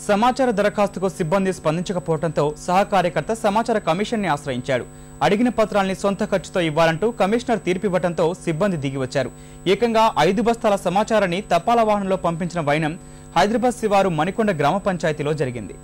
సమాచార దరఖాస్తుకు సిబ్బంది స్పందించకపోవడంతో సహకార్యకర్త సమాచార కమిషన్ని ఆశ్రయించాడు. అడిగిన పత్రాల్ని సొంత ఖర్చుతో ఇవ్వాలంటూ కమిషనర్ తీర్పివ్వడంతో సిబ్బంది దిగివచ్చారు. ఏకంగా 5 బస్తాల సమాచారాన్ని తపాలా వాహనంలో పంపించిన వైనం హైదరాబాద్ శివారు మణికొండ గ్రామ పంచాయతీలో జరిగింది.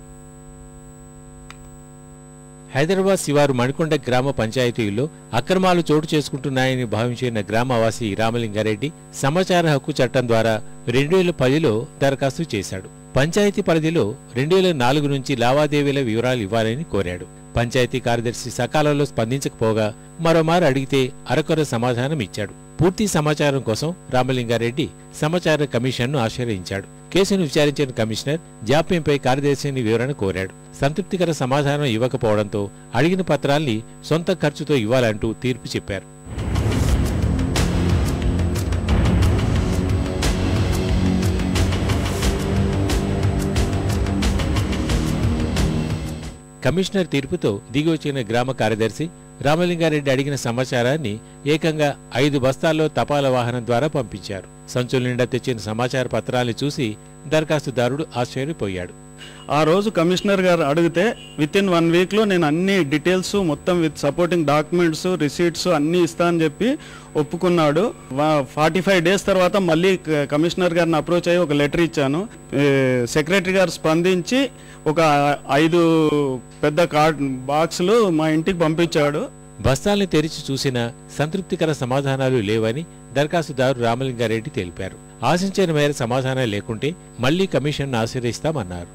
హైదరాబాద్ శివారు మణికొండ గ్రామ పంచాయతీల్లో అక్రమాలు చోటు చేసుకుంటున్నాయని భావించిన గ్రామవాసి రామలింగారెడ్డి సమాచార హక్కు చట్టం ద్వారా 2010లో దరఖాస్తు చేశాడు. పంచాయతీ పరిధిలో 2004 నుంచి లావాదేవీల వివరాలు ఇవ్వాలని కోరాడు. పంచాయతీ కార్యదర్శి సకాలంలో స్పందించకపోగా మరోమారు అడిగితే అరకొర సమాధానం ఇచ్చాడు. పూర్తి సమాచారం కోసం రామలింగారెడ్డి సమాచార కమిషన్ను ఆశ్రయించాడు. కేసును విచారించిన కమిషనర్ జాప్యంపై కార్యదర్శిని వివరణ కోరాడు. సంతృప్తికర సమాధానం ఇవ్వకపోవడంతో అడిగిన పత్రాల్ని సొంత ఖర్చుతో ఇవ్వాలంటూ తీర్పు చెప్పారు. కమిషనర్ తీర్పుతో దిగివచ్చిన గ్రామ కార్యదర్శి రామలింగారెడ్డి అడిగిన సమాచారాన్ని ఏకంగా 5 బస్తాల్లో తపాలా వాహనం ద్వారా పంపించారు. సంచుల నిండా తెచ్చిన సమాచార పత్రాల్ని చూసి దరఖాస్తుదారుడు ఆశ్చర్యపోయాడు. ఆ రోజు కమిషనర్ గారు అడిగితే విత్ ఇన్ 1 వీక్లో నేను అన్ని డీటెయిల్స్ మొత్తం విత్ సపోర్టింగ్ డాక్యుమెంట్స్ రిసీట్స్ అన్నీ ఇస్తా అని చెప్పి ఒప్పుకున్నాడు. 45 డేస్ తర్వాత మళ్ళీ కమిషనర్ గారిని అప్రోచ్ అయ్యి ఒక లెటర్ ఇచ్చాను. సెక్రటరీ గారు స్పందించి ఒక 5 పెద్ద బాక్సులు మా ఇంటికి పంపించాడు. బస్తాల్ని తెరిచి చూసినా సంతృప్తికర సమాధానాలు లేవని దరఖాస్తుదారు రామలింగారెడ్డి తెలిపారు. ఆశించిన మేర సమాధానం లేకుంటే మళ్లీ కమిషన్ను ఆశ్రయిస్తామన్నారు.